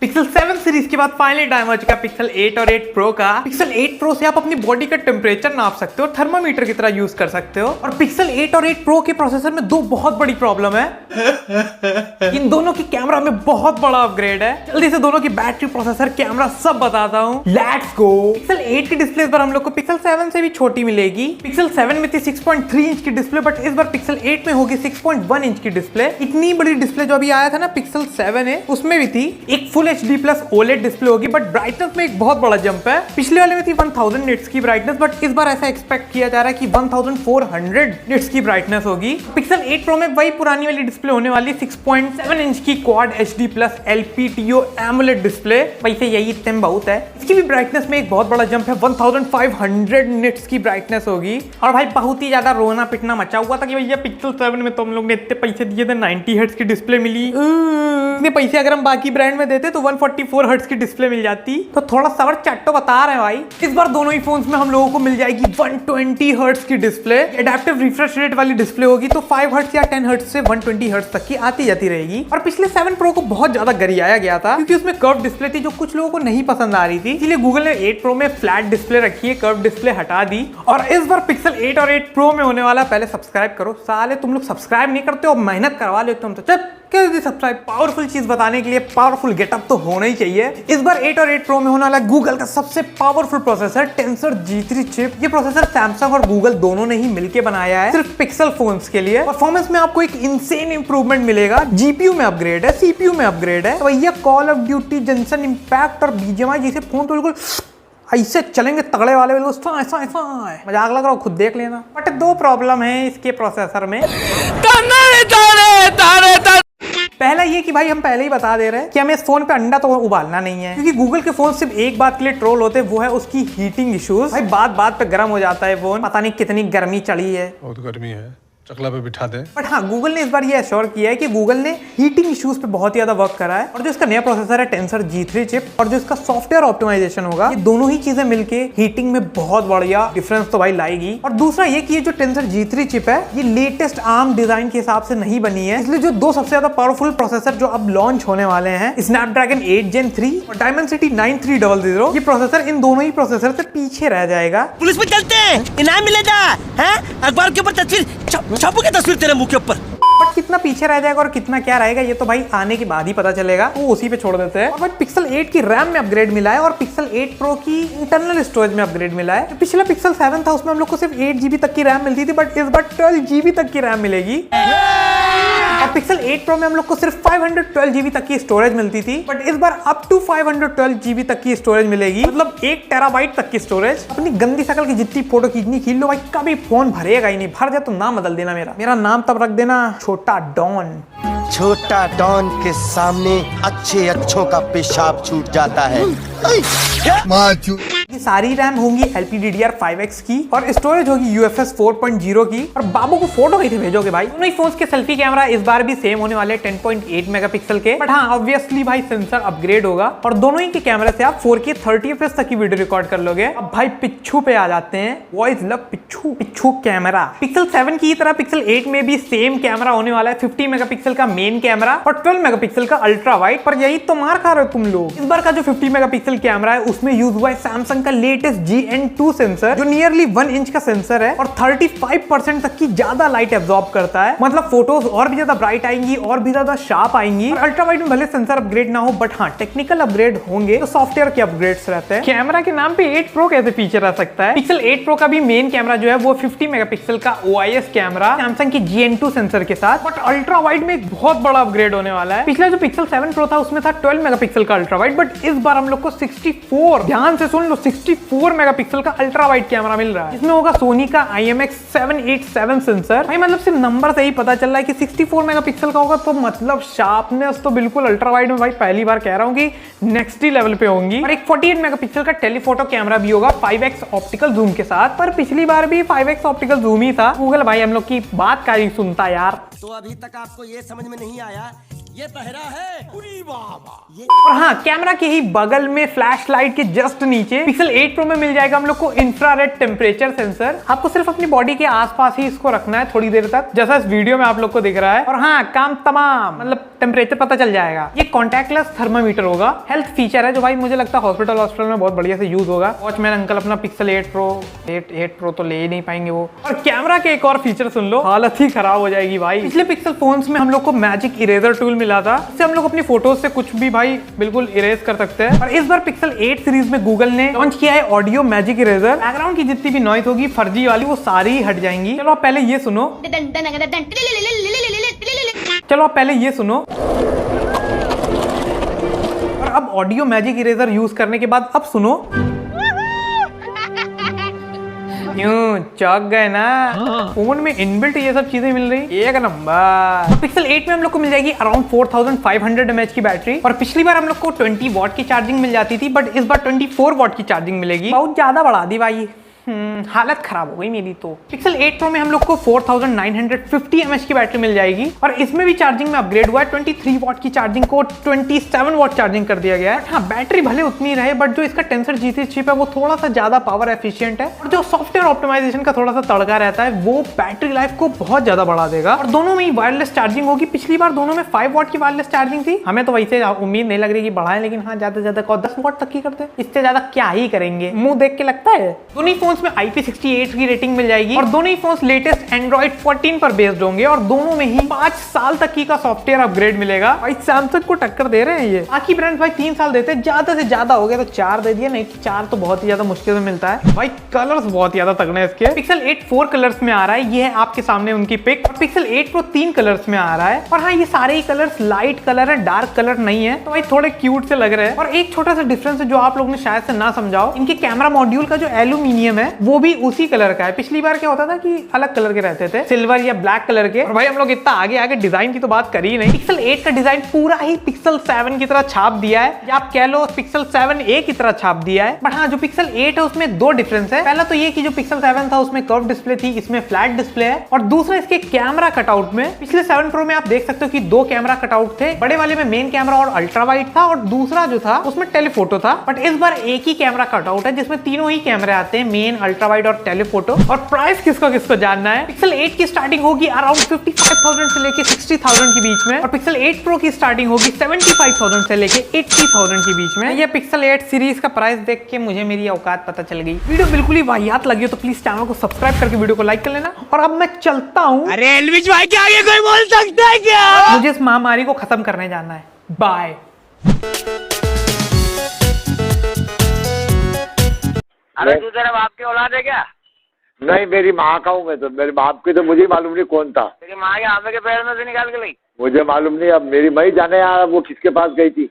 Pixel 7 series के बाद finally time आ चुका पिक्सल 8 और 8 प्रो का। पिक्सल 8 प्रो से आप अपनी बॉडी का टेम्परेचर नाप सकते हो, थर्मामीटर की तरह यूज कर सकते हो। और पिक्सल 8 और 8 प्रो के प्रोसेसर में दो बहुत बड़ी प्रॉब्लम है। इन दोनों की कैमरा में बहुत बड़ा अपग्रेड है। जल्दी से दोनों की बैटरी, प्रोसेसर, कैमरा सब बताता हूँ। Let's go. पिक्सल 8 की डिस्प्ले पर हम लोग को पिक्सल 7 से भी छोटी मिलेगी। पिक्सल 7 में थी 6.3 इंच की डिस्प्ले, बट इस बार पिक्सल 8 में होगी 6.1 इंच की डिस्प्ले। इतनी बड़ी डिस्प्ले जो अभी आया था ना पिक्सल 7 है, उसमें भी थी। एक full HD plus OLED display होगी, बट ब्राइटनेस में एक बहुत बड़ा जंप है। पिछले वाले में थी 1000 निट्स की ब्राइटनेस, बट इस बार ऐसा एक्सपेक्ट किया जा रहा है कि 1400 निट्स की ब्राइटनेस होगी। पिक्सल 8 प्रो में वही पुरानी वाली डिस्प्ले होने वाली 6.7 इंच की quad HD plus LPTO AMOLED display. वैसे यही इतने बहुत है। इसकी भी ब्राइटनेस में एक बहुत बड़ा जंप है, 1500 निट्स की ब्राइटनेस होगी। और भाई बहुत ही ज्यादा रोना पिटना मचा हुआ था कि भैया पिक्सल 7 में तो हम लोग ने इतने पैसे दिए थे, 90 हर्ट्ज की डिस्प्ले मिली। इतने पैसे अगर हम बाकी ब्रांड में देते तो 144 हर्ट्ज की डिस्प्ले मिल जाती। तो थोड़ा सबर चट्टो बता रहे हैं भाई। इस बार दोनों ही फोन्स में हम लोगों को मिल जाएगी 120 हर्ट्ज की डिस्प्ले। एडेप्टिव रिफ्रेश रेट वाली डिस्प्ले होगी, तो 5 हर्ट्ज या 10 हर्ट्ज से 120 हर्ट्ज तक की आती जाती रहेगी। और पिछले 7 प्रो को बहुत ज्यादा गरियाया गया था, क्योंकि उसमें कर्व डिस्प्ले थी जो कुछ लोगों को नहीं पसंद आ रही थी। इसलिए गूगल ने 8 प्रो में फ्लैट डिस्प्ले रखी है, कर्व डिस्प्ले हटा दी। और इस बार पिक्सल 8 और 8 प्रो में होने वाला, पहले सब्सक्राइब करो। साले तुम लोग सब्सक्राइब नहीं करते हो, मेहनत करवा लेते हो तो चल सब्सक्राइब। पावरफुल चीज बताने के लिए पावरफुल गेटअप तो होना ही चाहिए। इस बार 8 और 8 प्रो में होने वाला गूगल का सबसे powerful processor tensor G3 chip. ये प्रोसेसर सैमसंग और गूगल दोनों ने ही मिलकर बनाया है, सिर्फ पिक्सल फोन्स के लिए। परफॉर्मेंस में आपको एक इंसेन इंप्रूवमेंट मिलेगा। जीपीयू में अपग्रेड है, सीपीयू में अपग्रेड है। तो भैया Call of Duty, Genshin Impact और BGMI जैसे फोन तो बिल्कुल ऐसे चलेंगे तगड़े वाले, बिल्कुल ऐसा मजाक लग रहा हो, खुद देख लेना। बट दो प्रॉब्लम है इसके प्रोसेसर में। पहला ये कि भाई हम पहले ही बता दे रहे हैं कि हमें इस फोन पे अंडा तो उबालना नहीं है, क्योंकि गूगल के फोन सिर्फ एक बात के लिए ट्रोल होते हैं, वो है उसकी हीटिंग इश्यूज। भाई बात पे गर्म हो जाता है फोन, पता नहीं कितनी गर्मी चढ़ी है। बहुत गर्मी है, चकला पे बिठा दे। बट हाँ, गूगल ने इस बार ये एश्योर किया है कि गूगल ने हीटिंग इश्यूज पे बहुत ज्यादा वर्क करा है। और जो इसका नया प्रोसेसर है टेंसर G3 चिप, और जो इसका सॉफ्टवेयर ऑप्टिमाइजेशन होगा, ये दोनों ही चीजें मिलके हीटिंग में बहुत बढ़िया डिफरेंस तो भाई लाएगी। और दूसरा ये कि ये जो टेंसर G3 चिप है, ये लेटेस्ट ARM डिजाइन के हिसाब से नहीं बनी है। इसलिए जो दो सबसे ज्यादा पावरफुल प्रोसेसर जो अब लॉन्च होने वाले हैं, स्नैपड्रैगन 8 Gen 3 और Dimensity 9300, ये प्रोसेसर इन दोनों ही प्रोसेसर से पीछे रह जाएगा। पुलिस में चलते हैं, इनाम मिलेगा, अखबार के ऊपर तस्वीर छापोगे, तस्वीर तेरे मुंह के ऊपर। बट कितना पीछे रह जाएगा और कितना क्या रहेगा, ये तो भाई आने के बाद ही पता चलेगा, वो उसी पे छोड़ देते हैं। और पिक्सल 8 की रैम में अपग्रेड मिला है, और पिक्सल 8 प्रो की इंटरनल स्टोरेज में अपग्रेड मिला है। पिछला पिक्सल 7 था, उसमें हम लोग को सिर्फ 8 GB तक की रैम मिलती थी, बट इस बार 12 GB तक की रैम मिलेगी। और पिक्सल 8 प्रो में हम लोग को सिर्फ 512 GB तक की स्टोरेज मिलती थी, बट इस बार अप टू 512 GB तक की स्टोरेज मिलेगी, मतलब 1 टेराबाइट तक की स्टोरेज। अपनी गंदी शकल की जितनी फोटो खींचनी खींच लो भाई, कभी फोन भरेगा ही नहीं। भर जाए तो नाम बदल देना, मेरा नाम तब रख देना छोटा डॉन। छोटा डॉन के सामने अच्छों का पेशाब छूट जाता है। ये सारी रैम होंगी LPDDR5X की, और स्टोरेज होगी UFS 4.0 की। और बाबू को फोटो कैसे भेजोगे भाई? दोनों ही फोन्स के सेल्फी कैमरा इस बार भी सेम होने वाले 10.8 मेगापिक्सल के। बट हाँ, ऑब्वियसली भाई सेंसर अपग्रेड होगा, और दोनों ही के कैमरे से आप 4K 30 FPS तक की वीडियो रिकॉर्ड कर लोगे। अब भाई पिच्छू पे आ जाते हैं। वॉइस लव पिच्छू कैमरा। पिक्सल 7 की तरह पिक्सल 8 में भी सेम कैमरा होने वाला है, 50 मेगापिक्सल का मेन कैमरा और 12 मेगापिक्सल का अल्ट्रा वाइड। पर यही तो मार खा रहे हो तुम लोग। इस बार का जो 50 मेगापिक्सल कैमरा है, उसमें यूज हुआ है सैमसंग का लेटेस्ट GN2 सेंसर, जो नियरली 1 इंच का सेंसर है, और 35% तक की ज्यादा लाइट एब्जॉर्ब करता है। मतलब फोटोज और भी ज्यादा ब्राइट आएंगी, और भी ज्यादा शार्प आएंगी। और अल्ट्रा वाइड में भले सेंसर अपग्रेड ना हो, बट हाँ टेक्निकल अपग्रेड होंगे, तो सॉफ्टवेयर के अपग्रेड्स रहते हैं। कैमरा के नाम पे 8 प्रो कैसे पीछे रह सकता है? पिक्सल 8 प्रो का भी मेन कैमरा जो है वो 50 मेगापिक्सल का OIS कैमरा सैमसंग की GN2 सेंसर के साथ। बट अल्ट्रा वाइड में एक बहुत बड़ा अपग्रेड होने वाला है। पिछला जो पिक्सल 7 प्रो था, उसमें था 12 मेगापिक्सल का अल्ट्रा वाइड, बट इस बार हम लोग को 64, ध्यान से सुन लो, 64 मेगापिक्सल का अल्ट्रा वाइड कैमरा मिल रहा है। इसमें होगा सोनी का IMX787 सेंसर। भाई मतलब सिर्फ नंबर से ही पता चल रहा है कि 64 मेगापिक्सल का होगा, तो मतलब शार्पनेस तो बिल्कुल अल्ट्रा वाइड में भाई पहली बार कह रहा हूँ कि नेक्स्ट ही लेवल पे होंगी। और एक 48 मेगापिक्सल का टेलीफोटो कैमरा भी होगा 5x ऑप्टिकल जूम के साथ। पर पिछली बार भी 5x ऑप्टिकल जूम ही था। गूगल भाई हम लोग की बात का ही सुनता यार। तो अभी तक आपको ये समझ में नहीं आया, ये पहरा है। और हाँ, कैमरा के ही बगल में फ्लैश लाइट के जस्ट नीचे पिक्सल 8 प्रो में मिल जाएगा हम लोग को इंफ्रारेड टेम्परेचर सेंसर। आपको सिर्फ अपनी बॉडी के आसपास ही इसको रखना है थोड़ी देर तक, जैसा इस वीडियो में आप लोग को दिख रहा है। और हाँ, काम तमाम, मतलब टेम्परेचर पता चल जाएगा। ये कॉन्टैक्टलेस थर्मामीटर होगा, हेल्थ फीचर है जो भाई मुझे लगता है हॉस्पिटल में बहुत बढ़िया से यूज होगा। वॉचमैन अंकल अपना पिक्सल 8 प्रो तो ले ही नहीं पाएंगे वो। और कैमरा के एक और फीचर सुन लो, हालत ही खराब हो जाएगी भाई। पिछले पिक्सल फोन्स में हम लोग को मैजिक इरेजर टूल मिला था, इससे हम लोग अपनी फोटोज से कुछ भी भाई बिल्कुल इरेज कर सकते हैं। और इस बार पिक्सल 8 सीरीज में गूगल ने लॉन्च किया है ऑडियो मैजिक इरेजर। बैकग्राउंड की जितनी भी नॉइज होगी फर्जी वाली वो सारी हट जाएंगी। चलो आप पहले ये सुनो, और अब ऑडियो मैजिक इरेजर यूज करने के बाद अब सुनो। क्यों चौंक गए ना? फोन में इनबिल्ट ये सब चीजें मिल रही, एक नंबर। तो पिक्सल 8 में हम लोग को मिल जाएगी अराउंड 4500 mAh की बैटरी। और पिछली बार हम लोग को 20 वॉट की चार्जिंग मिल जाती थी, बट इस बार 24 वॉट की चार्जिंग मिलेगी। बहुत ज्यादा बढ़ा दी भाई, हालत खराब हो गई मेरी तो। पिक्सल 8 प्रो में हम लोग को 4950 mAh की बैटरी मिल जाएगी, और इसमें भी चार्जिंग में अपग्रेड हुआ है। 23 वॉट की चार्जिंग को 27 वॉट चार्जिंग कर दिया गया है। हाँ, बैटरी भले उतनी रहे, बट जो इसका टेंसर G3 चिप है वो थोड़ा सा ज्यादा पावर एफिशिएंट है, और जो सॉफ्टवेयर ऑप्टिमाइजेशन का थोड़ा सा तड़का रहता है वो बैटरी लाइफ को बहुत ज्यादा बढ़ा देगा। और दोनों में ही वायरलेस चार्जिंग होगी। पिछली बार दोनों में 5 वॉट की वायरलेस चार्जिंग थी। हमें तो वैसे उम्मीद नहीं लग रही कि बढ़ाएं, लेकिन हाँ ज्यादा से ज्यादा 10 वॉट तक की करते, इससे ज्यादा क्या ही करेंगे, मुंह देख के लगता है। दोनों ही फोन्स में IP68 की रेटिंग मिल जाएगी, और दोनों ही फोन्स लेटेस्ट एंड्रॉइड 14 पर बेस्ड होंगे, और दोनों में ही 5 साल तक की का सॉफ्टवेयर अपग्रेड मिलेगा। भाई सैमसंग को टक्कर दे रहे हैं ये। बाकी ब्रांड भाई 3 साल देते हैं, ज्यादा से ज्यादा हो गया तो 4 दे दिया, नहीं तो 4 तो बहुत ही ज्यादा मुश्किल से मिलता है। भाई कलर्स बहुत ज्यादा तगड़े हैं इसके। पिक्सल 8 4 कलर्स में आ रहा है, ये है आपके सामने उनकी पिक। और पिक्सल 8 प्रो 3 कलर्स में आ रहा है, और हाँ ये सारे ही कलर्स लाइट कलर है, डार्क कलर नहीं है, तो भाई थोड़े क्यूट से लग रहे हैं। और एक छोटा सा डिफरेंस है जो आप लोग ने शायद से ना समझाओ, इनके कैमरा मॉड्यूल का जो एल्यूमिनियम है वो भी उसी कलर का है। पिछली बार क्या होता था कि अलग कलर के रहते थे, सिल्वर या ब्लैक कलर के। और भाई हम लोग इतना आगे डिजाइन की तो बात कर ही नहीं। पिक्सल 8 का डिजाइन पूरा ही पिक्सल 7 की तरह छाप दिया है, या आप कह लो पिक्सल 7a की तरह छाप दिया है। बट हाँ, जो पिक्सल 8 है उसमें 2 डिफरेंस है। पहला तो ये कि जो पिक्सल 7 था उसमें कर्व डिस्प्ले थी, इसमें फ्लैट डिस्प्ले है। और दूसरा इसके कैमरा कटआउट में, पिछले 7 प्रो में आप देख सकते हो कि 2 कैमरा कटआउट थे। बड़े वाले में मेन कैमरा और अल्ट्रा वाइड था, और दूसरा जो था उसमें टेलीफोटो था। बट इस बार एक ही कैमरा कटआउट है जिसमें तीनों ही कैमरे आते हैं, मेन, अल्ट्रा वाइड और टेलीफोटो। और प्राइस किसको जानना है? पिक्सल 8 की स्टार्टिंग होगी अराउंड 55,000 से लेके 60,000 के बीच में, और पिक्सल 8 प्रो की स्टार्टिंग होगी 75,000 से लेके 80,000 के बीच में। ये पिक्सल 8 सीरीज का प्राइस देख के मुझे मेरी औकात पता चल गई। वीडियो बिल्कुल ही वाहियात लगी हो तो प्लीज चैनल को सब्सक्राइब करके वीडियो को लाइक कर लेना। और अब मैं चलता हूँ। अरे एलविश भाई के आगे कोई बोल सकता है क्या? मुझे इस महामारी को खत्म करने जाना है। बाय। अरे तू तेरे बाप की औलाद है क्या? नहीं, मेरी माँ का हूँ मैं तो। मेरे बाप की तो मुझे मालूम नहीं कौन था। तेरी माँ के आंखें के पैर में से निकाल के लाई। मुझे मालूम नहीं, अब मेरी मई जाने यार वो किसके पास गई थी।